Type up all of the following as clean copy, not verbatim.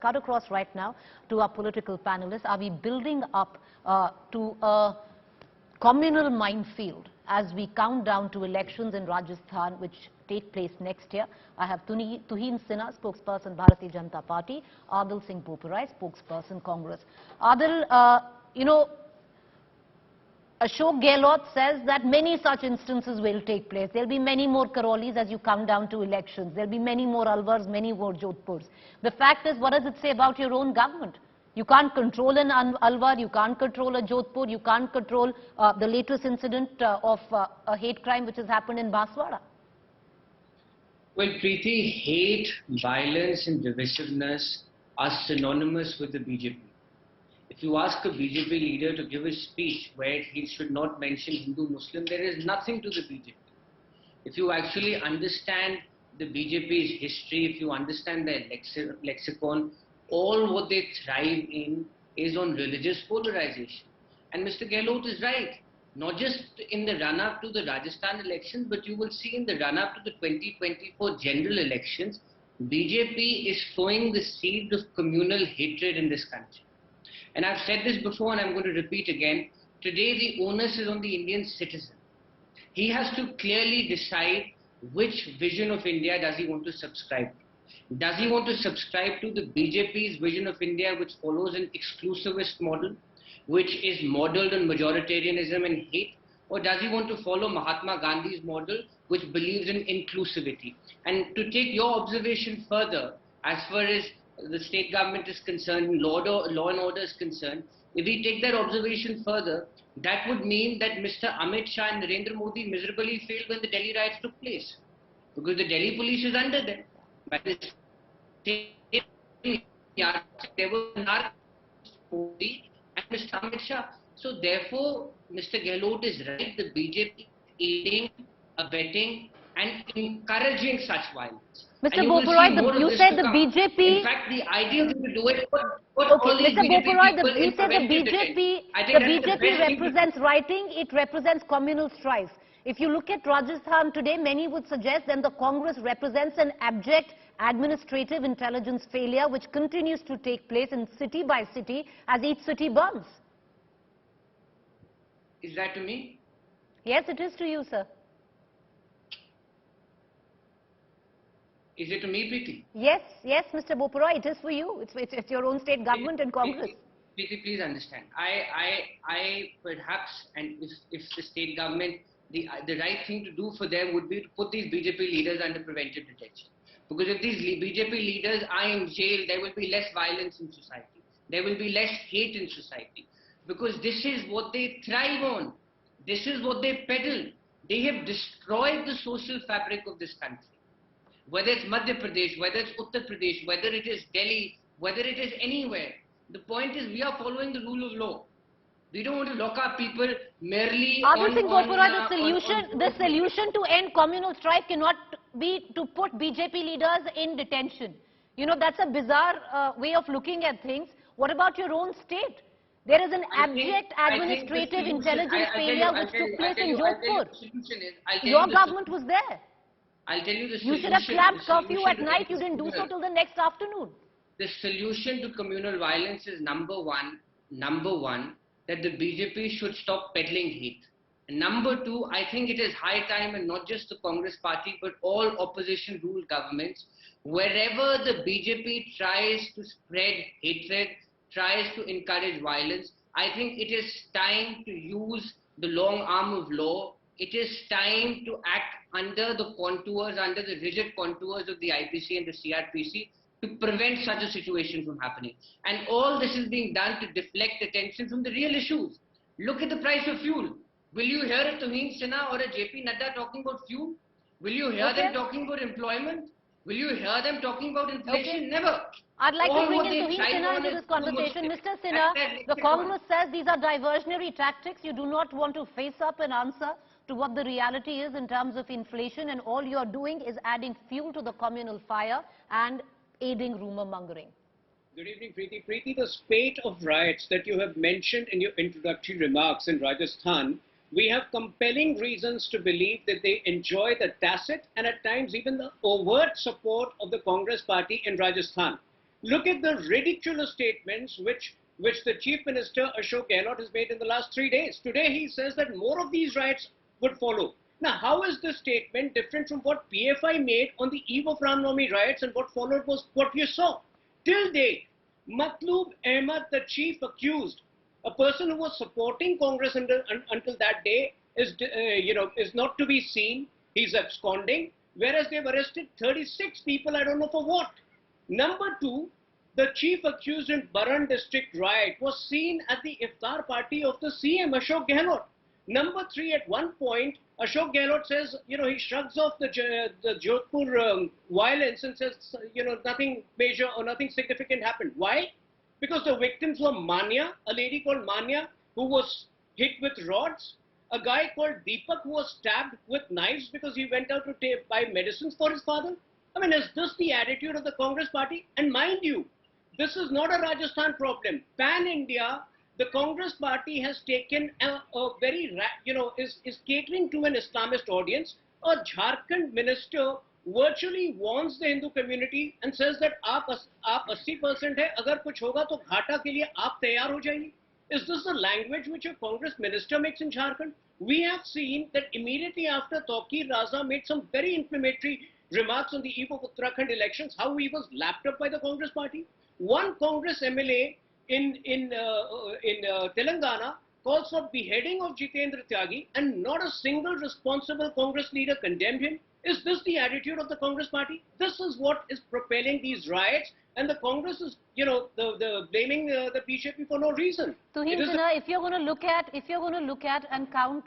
Cut across right now to our political panelists. Are we building up to a communal minefield as we count down to elections in Rajasthan, which take place next year? I have Tuhin Sinha, spokesperson Bharatiya Janata Party, Aadil Singh Boparai, spokesperson Congress. Aadil, Ashok Gehlot says that many such instances will take place. There will be many more Karolis as you come down to elections. There will be many more Alwars, many more Jodhpurs. The fact is, what does it say about your own government? You can't control an Alwar, you can't control a Jodhpur, you can't control the latest incident of a hate crime which has happened in Baswara. Well, Preeti, hate, violence and divisiveness are synonymous with the BJP. If you ask a BJP leader to give a speech where he should not mention Hindu-Muslim, there is nothing to the BJP. If you actually understand the BJP's history, if you understand their lexicon, all what they thrive in is on religious polarization. And Mr. Gehlot is right. Not just in the run-up to the Rajasthan elections, but you will see in the run-up to the 2024 general elections, BJP is sowing the seeds of communal hatred in this country. And I've said this before and I'm going to repeat again. Today the onus is on the Indian citizen. He has to clearly decide which vision of India does he want to subscribe to. Does he want to subscribe to the BJP's vision of India, which follows an exclusivist model, which is modeled on majoritarianism and hate? Or does he want to follow Mahatma Gandhi's model, which believes in inclusivity? And to take your observation further, as far as the state government is concerned, law and order is concerned, if we take that observation further, that would mean that Mr. Amit Shah and Narendra Modi miserably failed when the Delhi riots took place. Because the Delhi police is under them. By the same there was Modi and Mr. Amit Shah. So therefore, Mr. Gehlot is right, the BJP aiding, abetting and encouraging such violence. Mr. Boparai, you said the BJP... In fact, the ideal thing to do it... Okay, Mr. Boparai, you said the BJP represents writing, it represents communal strife. If you look at Rajasthan today, many would suggest then the Congress represents an abject administrative intelligence failure which continues to take place in city by city as each city burns. Is that to me? Yes, it is to you, sir. Is it to me, Preeti? Yes, Mr. Boparai, it is for you. It's your own state government and Congress. Preeti, please understand. I perhaps, and if the state government, the right thing to do for them would be to put these BJP leaders under preventive detention. Because if these BJP leaders are in jail, there will be less violence in society. There will be less hate in society. Because this is what they thrive on. This is what they peddle. They have destroyed the social fabric of this country. Whether it's Madhya Pradesh, whether it's Uttar Pradesh, whether it is Delhi, whether it is anywhere. The point is we are following the rule of law. We don't want to lock up people merely Aadil Singh Boparai, the solution to end communal strife cannot be to put BJP leaders in detention. You know, that's a bizarre way of looking at things. What about your own state? There is an abject administrative intelligence failure which took place in Jodhpur. Your government was there. I'll tell you the solution. You should have clapped curfew at night. You didn't do so till the next afternoon. The solution to communal violence is number one, that the BJP should stop peddling hate. And number two, I think it is high time, and not just the Congress party, but all opposition ruled governments, wherever the BJP tries to spread hatred, tries to encourage violence, I think it is time to use the long arm of law. It is time to act under the contours, under the rigid contours of the IPC and the CRPC to prevent such a situation from happening. And all this is being done to deflect attention from the real issues. Look at the price of fuel. Will you hear a Tuhin Sinha or a JP Nadda talking about fuel? Will you hear them talking about employment? Will you hear them talking about inflation? Never. I'd like to bring in Tuhin Sinha into this conversation. Mr. Sinha, the Congress says these are diversionary tactics. You do not want to face up and answer to what the reality is in terms of inflation, and all you're doing is adding fuel to the communal fire and aiding rumour mongering. Good evening, Preeti. Preeti, the spate of riots that you have mentioned in your introductory remarks in Rajasthan, we have compelling reasons to believe that they enjoy the tacit and at times even the overt support of the Congress party in Rajasthan. Look at the ridiculous statements which the Chief Minister Ashok Gehlot has made in the last 3 days. Today he says that more of these riots would follow. Now, how is this statement different from what PFI made on the eve of Ram Navami riots, and what followed was what you saw? Till date, Matlub Ahmed, the chief accused, a person who was supporting Congress until that day, is not to be seen. He's absconding, whereas they've arrested 36 people. I don't know for what. Number two, the chief accused in Baran district riot was seen at the iftar party of the CM Ashok Gehlot. Number three, at one point, Ashok Gehlot says, he shrugs off the Jodhpur violence and says, nothing major or nothing significant happened. Why? Because the victims were Manya, a lady called Manya, who was hit with rods, a guy called Deepak who was stabbed with knives because he went out to buy medicines for his father. I mean, is this the attitude of the Congress party? And mind you, this is not a Rajasthan problem. Pan-India, the Congress party has taken a very, is catering to an Islamist audience. A Jharkhand minister virtually warns the Hindu community and says that आप 80% है, अगर कुछ होगा तो घाटा के लिए आप तैयार हो जाइए. Is this the language which a Congress minister makes in Jharkhand? We have seen that immediately after Tawqir Raza made some very inflammatory remarks on the eve of Uttarakhand elections, how he was lapped up by the Congress party. One Congress MLA in Telangana calls for beheading of Jitendra Tyagi, and not a single responsible Congress leader condemned him. Is this the attitude of the Congress party? This is what is propelling these riots, and the Congress is, blaming the BJP for no reason. Tuhin Sinha, if you're going to look at and count,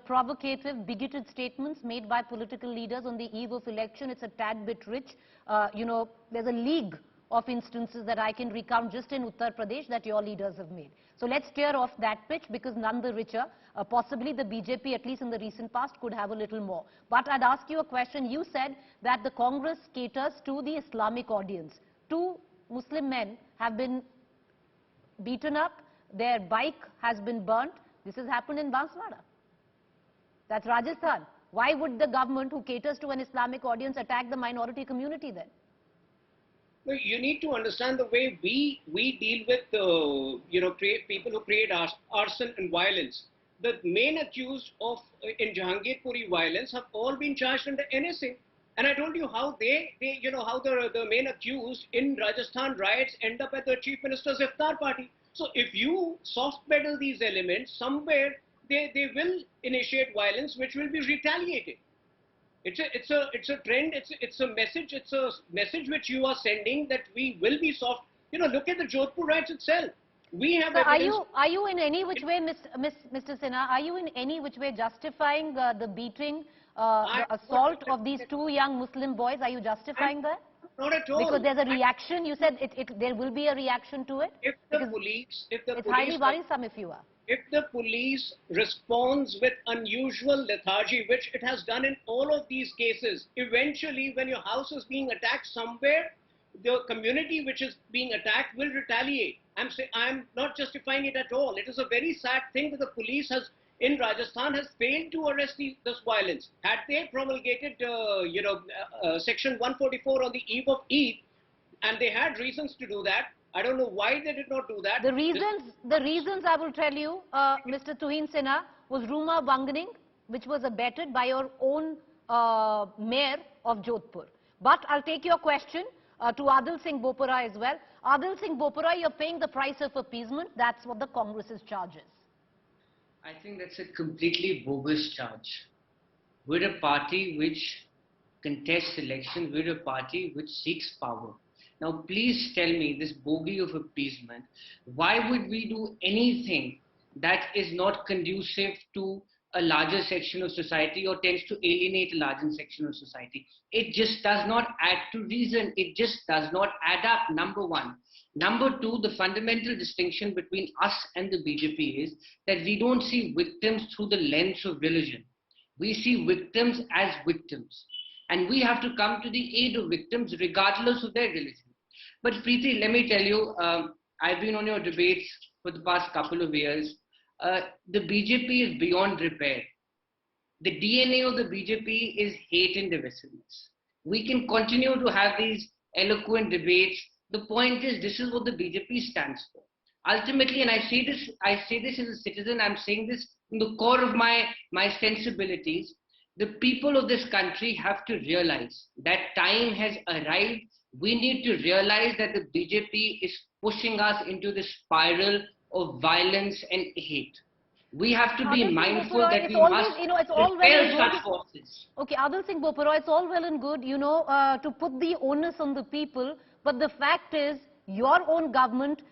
provocative, bigoted statements made by political leaders on the eve of election, it's a tad bit rich. There's a league of instances that I can recount just in Uttar Pradesh that your leaders have made. So let's tear off that pitch, because none the richer. Possibly the BJP, at least in the recent past, could have a little more. But I'd ask you a question. You said that the Congress caters to the Islamic audience. 2 Muslim men have been beaten up. Their bike has been burnt. This has happened in Banswara. That's Rajasthan. Why would the government, who caters to an Islamic audience, attack the minority community then? No, you need to understand the way we deal with people who create arson and violence. The main accused of in Jahangirpuri violence have all been charged under NSA. And I told you how how the main accused in Rajasthan riots end up at the Chief Minister's iftar party. So if you soft pedal these elements, somewhere they will initiate violence which will be retaliated. It's a trend. It's a message which you are sending that we will be soft. Look at the Jodhpur riots itself. We have. So are you in any which way, Mr. Sinha? Are you in any which way justifying the beating, the assault of these 2 young Muslim boys? Are you justifying that? Not at all. Because there's a reaction. You said there will be a reaction to it. It's highly worrisome if you are. If the police responds with unusual lethargy, which it has done in all of these cases, eventually when your house is being attacked somewhere, the community which is being attacked will retaliate. I'm not justifying it at all. It is a very sad thing that the police in Rajasthan has failed to arrest this violence. Had they promulgated, Section 144 on the eve of Eid, and they had reasons to do that, I don't know why they did not do that. The reasons I will tell you, Mr. Tuhin Sinha, was rumor mongering, which was abetted by your own mayor of Jodhpur. But I'll take your question to Aadil Singh Boparai as well. Aadil Singh Boparai, you're paying the price of appeasement. That's what the Congress's charge is. I think that's a completely bogus charge. We're a party which contests elections. We're a party which seeks power. Now, please tell me, this bogey of appeasement, why would we do anything that is not conducive to a larger section of society or tends to alienate a larger section of society? It just does not add to reason. It just does not add up, number one. Number two, the fundamental distinction between us and the BJP is that we don't see victims through the lens of religion. We see victims as victims. And we have to come to the aid of victims regardless of their religion. But Preeti, let me tell you, I've been on your debates for the past couple of years. The BJP is beyond repair. The DNA of the BJP is hate and divisiveness. We can continue to have these eloquent debates The point is, this is what the BJP stands for. Ultimately, and I say this as a citizen, I'm saying this in the core of my sensibilities, the people of this country have to realize that time has arrived. We need to realize that the BJP is pushing us into the spiral of violence and hate. We have to be Adil Singh mindful Boparai, that it's we always, must it's all well repel and such good. forces. Okay, Adil Singh Boparai, it's all well and good, to put the onus on the people, but the fact is, your own government,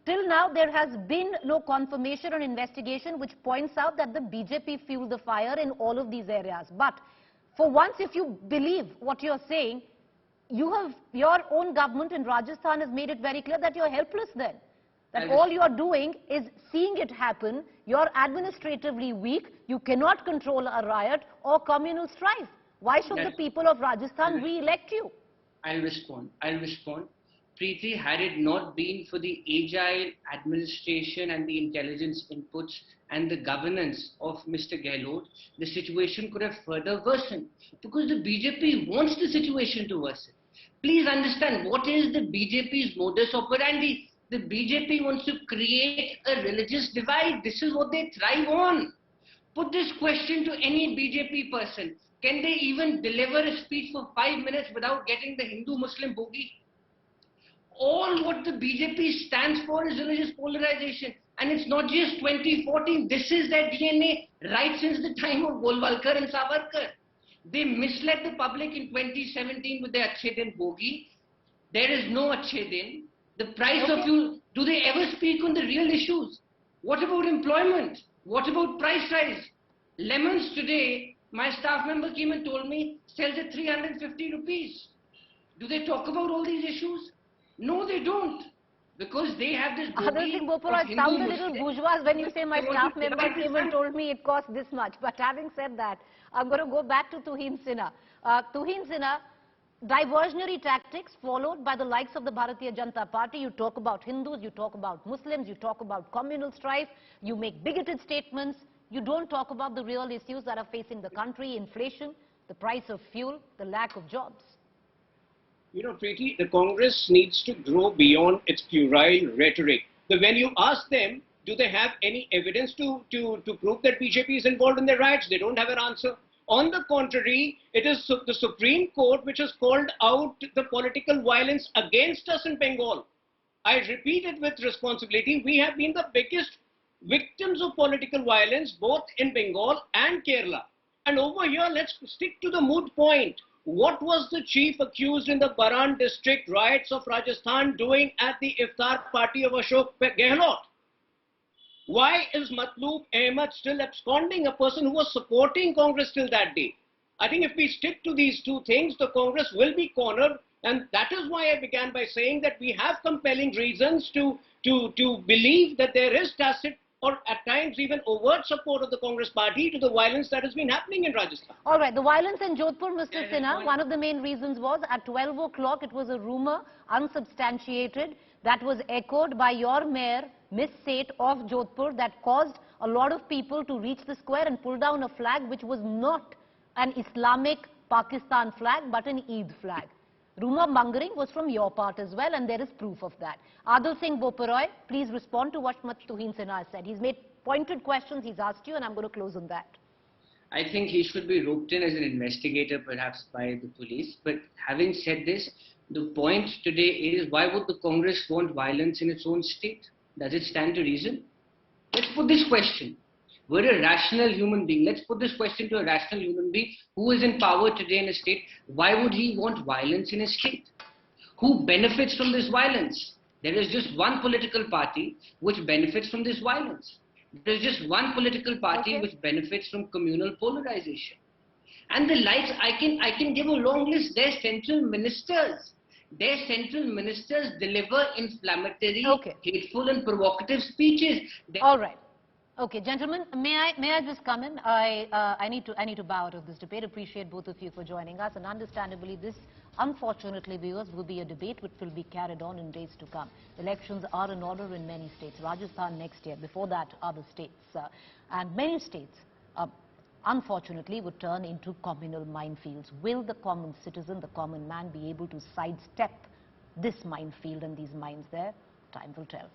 till now there has been no confirmation or investigation which points out that the BJP fueled the fire in all of these areas. But for once, if you believe what you're saying, your own government in Rajasthan has made it very clear that you're helpless then. That all you're doing is seeing it happen. You're administratively weak. You cannot control a riot or communal strife. Why should the people of Rajasthan re-elect you? I'll respond. Preeti, had it not been for the agile administration and the intelligence inputs and the governance of Mr. Gehlot, the situation could have further worsened because the BJP wants the situation to worsen. Please understand, what is the BJP's modus operandi? The BJP wants to create a religious divide. This is what they thrive on. Put this question to any BJP person. Can they even deliver a speech for 5 minutes without getting the Hindu-Muslim bogey? All what the BJP stands for is religious polarization. And it's not just 2014. This is their DNA right since the time of Golwalkar and Savarkar. They misled the public in 2017 with their Achhe Din bogey. There is no Achhe Din. The price of fuel. Do they ever speak on the real issues? What about employment? What about price rise? Lemons today, my staff member came and told me, sells at 350 rupees. Do they talk about all these issues? No, they don't. Because they have this bogey. Adil Singh Boparai, it sounds a little bourgeois when you say my staff member came and told me it cost this much. But having said that, I'm going to go back to Tuhin Sinha. Tuhin Sinha, diversionary tactics followed by the likes of the Bharatiya Janata Party. You talk about Hindus, you talk about Muslims, you talk about communal strife, you make bigoted statements. You don't talk about the real issues that are facing the country: inflation, the price of fuel, the lack of jobs. Preeti, the Congress needs to grow beyond its puerile rhetoric. When you ask them, do they have any evidence to prove that BJP is involved in the riots? They don't have an answer. On the contrary, it is the Supreme Court which has called out the political violence against us in Bengal. I repeat it with responsibility. We have been the biggest victims of political violence both in Bengal and Kerala. And over here, let's stick to the moot point. What was the chief accused in the Baran district riots of Rajasthan doing at the iftar party of Ashok Gehlot? Why is Matloob Ahmed still absconding, a person who was supporting Congress till that day? I think if we stick to these two things, the Congress will be cornered, and that is why I began by saying that we have compelling reasons to believe that there is tacit or at times even overt support of the Congress party to the violence that has been happening in Rajasthan. All right, the violence in Jodhpur, Mr. Sinha, one of the main reasons was at 12 o'clock, it was a rumor, unsubstantiated, that was echoed by your mayor, Miss Seth of Jodhpur, that caused a lot of people to reach the square and pull down a flag which was not an Islamic Pakistan flag but an Eid flag. Rumor mongering was from your part as well, and there is proof of that. Aadil Singh Boparai, please respond to what Tuhin Sinha has said. He's made pointed questions, he's asked you, and I'm going to close on that. I think he should be roped in as an investigator perhaps by the police. But having said this, the point today is, why would the Congress want violence in its own state? Does it stand to reason? Let's put this question. We're a rational human being. Let's put this question to a rational human being who is in power today in a state. Why would he want violence in a state? Who benefits from this violence? There is just one political party which benefits from this violence. There is just one political party which benefits from communal polarization. And the likes, I can give a long list. Their central ministers deliver inflammatory, hateful and provocative speeches. All right. Okay, gentlemen, may I just come in? I need to bow out of this debate. Appreciate both of you for joining us, and understandably, this, unfortunately, viewers, will be a debate which will be carried on in days to come. Elections are in order in many states. Rajasthan next year. Before that, other states, and many states, unfortunately, would turn into communal minefields. Will the common citizen, the common man, be able to sidestep this minefield and these mines there? Time will tell.